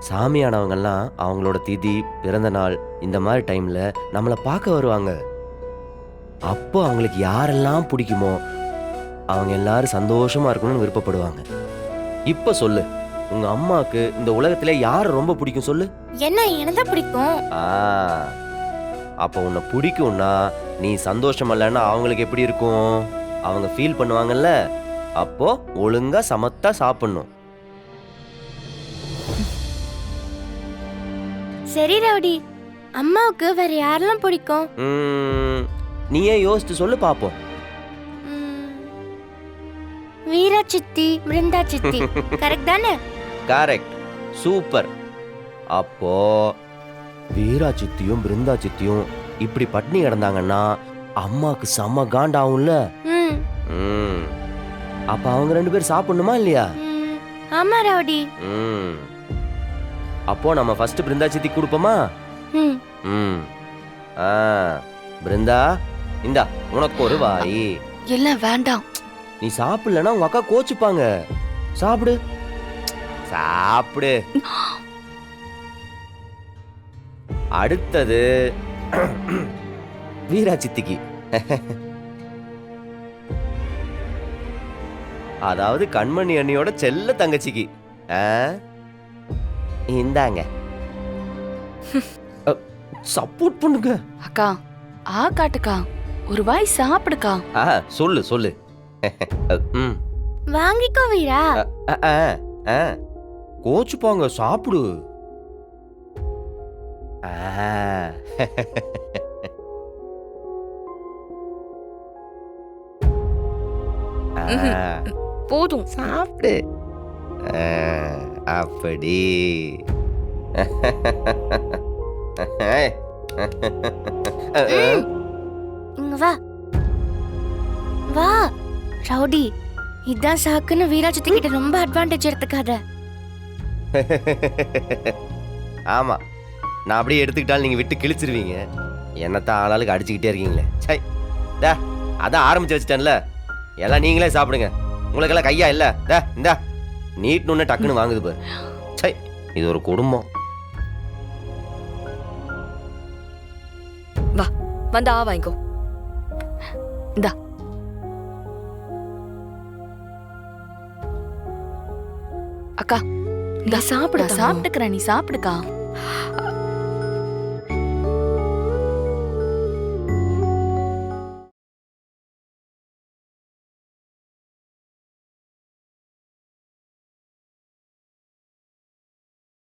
சாமியானவங்கெல்லாம் அவங்களோட திதி பிறந்த நாள் இந்த மாதிரி டைம்ல நம்மளை பார்க்க வருவாங்க. அப்போ அவங்களுக்கு யாரெல்லாம் பிடிக்குமோ அவங்க எல்லாரும் சந்தோஷமா இருக்கணும்னு விருப்பப்படுவாங்க. இப்ப சொல்லு, உங்க அம்மாக்கு இந்த உலகத்துல யாரை ரொம்ப பிடிக்கும் சொல்லு. என்ன என்னதான் பிடிக்கும்? அப்போ உன்னை பிடிக்கும்னா நீ சந்தோஷம் இல்லைன்னா அவங்களுக்கு எப்படி இருக்கும்? அவங்க ஃபீல் பண்ணுவாங்கல்ல. அப்போ ஒழுங்கா சமத்தா சாப்பிடணும். சரி ரவுடி, அம்மாவுக்கு வேற யாரெல்லாம் பிடிக்கும்? நீயே யோசிச்சு சொல்லு பாப்போம். வீரா சித்தி, பிருந்தா சித்தி. கரெக்ட் தானே? Correct, super. அப்போ வீரா சித்தியும் பிருந்தா சித்தியும் இப்படி பட்னி கிடந்தாங்கன்னா அம்மாக்கு செம்ம காண்டாவும்ல. அப்ப அவங்க 2 பேரும் சாப்பிடணுமா இல்லையா? ஆமா ரவுடி. அப்போ நம்ம ஃபர்ஸ்ட் பிருந்தா சித்தி கொடுப்போமா? பிருந்தா, இந்தா உனக்கு ஒரு வாய். எல்லாம் வேண்டாம். நீ சாப்பிடலன்னா உங்க அக்கா கோச்சுப்பாங்க. சாப்பிடு சாப்பிடு. அடுத்தது வீரா சித்திக்கு, அதாவது கண்மணி அண்ணியோட செல்ல தங்கச்சிக்கு. இந்தாங்க, சப்போர்ட் பண்ணுங்க. அக்கா காட்டுக்கா, ஒரு வாய் சாப்பிடுக்கா. சொல்லு சொல்லு. வாங்கிக்கோ வீரா. கோச்சுப்பாங்க, சாப்பிடு. போதும், சாப்பிடு. அப்படி. இங்க வா வா ரவுடி. இதான் சாக்குன்னு வீரா சித்தி கிட்ட ரொம்ப அட்வான்டேஜ் எடுத்துக்காத. ஆமா, நான் அப்படியே எடுத்துக்கிட்டாலும் நீங்க விட்டு கிழிச்சிருவீங்க. என்னத்தான் ஆளாளுக்கு அடிச்சுக்கிட்டே இருக்கீங்களே. சை, அதான் ஆரம்பிச்சு வச்சுட்டேன்ல. எல்லாம் நீங்களே சாப்பிடுங்க. உங்களுக்கெல்லாம் கையா இல்ல. இந்த நீட்னு டக்குன்னு வாங்குது பாரு. சை, இது ஒரு குடும்பம். வா, வந்து வாங்கிக்கோ. இந்தா. அக்கா, இந்த சாப்பிடுக்கா. சாப்பிட்டுக்கிறேன், நீ சாப்பிடுக்கா.